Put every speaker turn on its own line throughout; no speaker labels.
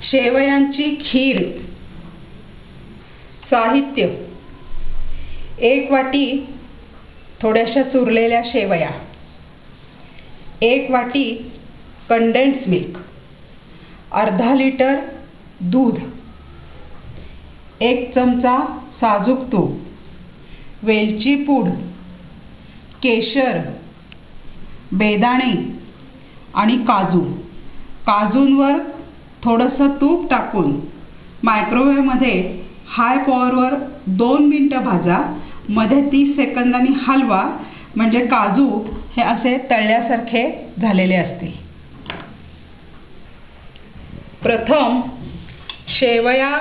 शेवयांची खीर. साहित्य: 1 वाटी थोड्याशा चुरलेल्या शेवया, 1 वाटी कंडेन्स मिल्क, अर्धा लिटर दूध, 1 चमचा साजूक तूप, वेलची पूड, केशर, बेदाणे आणि काजू. काजूंवर थोडंसं तूप टाकून मायक्रोवेव्हमध्ये हाय पॉवरवर 2 मिनिटं भाजा. मध्ये 30 सेकंदांनी हलवा, म्हणजे काजू हे असे तळल्यासारखे झालेले असतील. प्रथम शेवया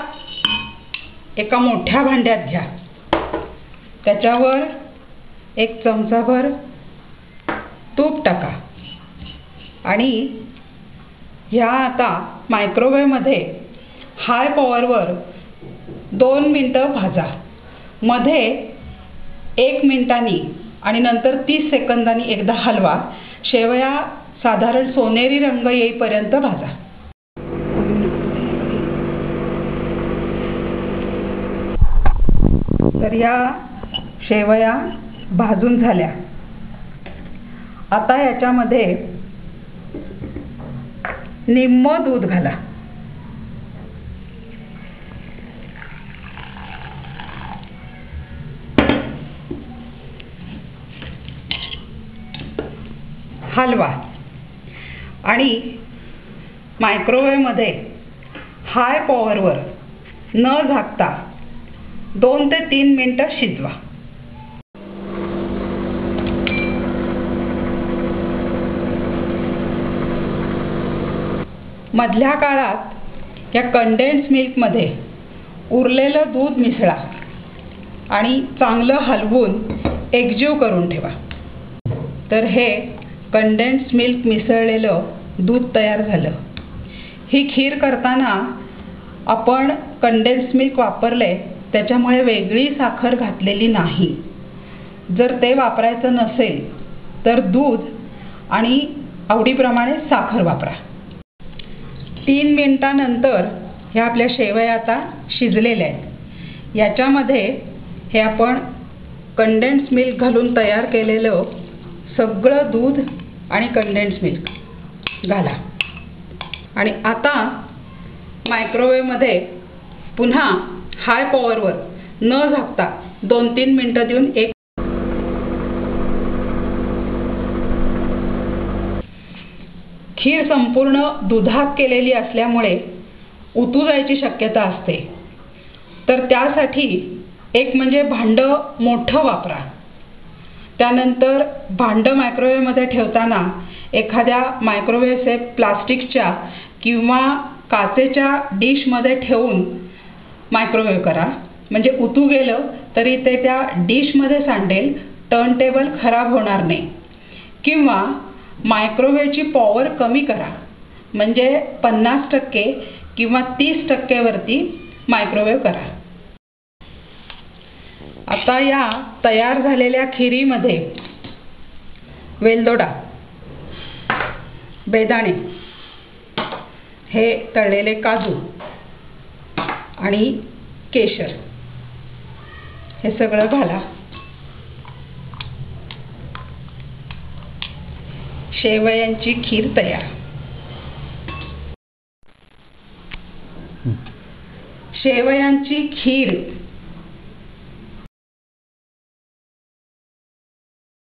एका मोठ्या भांड्यात घ्या. त्याच्यावर 1 चमचाभर तूप टाका आणि ह्या आता मायक्रोवेव्हमध्ये हाय पॉवरवर 2 मिनिटं भाजा. मध्ये 1 मिनिटांनी आणि नंतर 30 सेकंदांनी एकदा हलवा. शेवया साधारण सोनेरी रंग येईपर्यंत भाजा. तर या शेवया भाजून झाल्या. आता याच्यामध्ये निम्म दूध घाला. हलवा आणि मायक्रोवेव्हमध्ये हाय पॉवरवर न झाकता 2 ते 3 मिनिटं शिजवा. मधल्या काळात या कंडेन्स मिल्कमध्ये उरलेलं दूध मिसळा आणि चांगलं हलवून एकजीव करून ठेवा. तर हे कंडेन्स मिल्क मिसळलेलं दूध तयार झालं. ही खीर करताना आपण कंडेन्स मिल्क वापरले, त्याच्यामुळे वेगळी साखर घातलेली नाही. जर ते वापरायचं नसेल तर दूध आणि आवडीप्रमाणे साखर वापरा. 3 मिनिटांनंतर ह्या आपल्या शेवया आता शिजलेल्या आहेत. याच्यामध्ये हे आपण कंडेन्स मिल्क घालून तयार केलेलं सगळं दूध आणि कंडेन्स मिल्क घाला आणि आता मायक्रोवेव्हमध्ये पुन्हा हाय पॉवरवर न झाकता 2-3 मिनिटं देऊन खीर संपूर्ण दुधात केलेली असल्यामुळे उतू जायची शक्यता असते. तर त्यासाठी एक म्हणजे भांडं मोठं वापरा. त्यानंतर भांडं मायक्रोवेव्हमध्ये ठेवताना एखाद्या मायक्रोवेव्ह सेफ प्लास्टिकच्या किंवा काचेच्या डिशमध्ये ठेवून मायक्रोवेव्ह करा. म्हणजे उतू गेलं तरी ते त्या डिशमध्ये सांडेल, टर्न टेबल खराब होणार नाही. किंवा मायक्रोवेव्हची पॉवर कमी करा, म्हणजे 50% किंवा 30% वरती मायक्रोवेव्ह करा. आता या तयार झालेल्या खिरीमध्ये वेलदोडा, बेदाणे, हे तळलेले काजू आणि केशर हे सगळं घाला. शेवयांची खीर तयार. शेवयांची खीर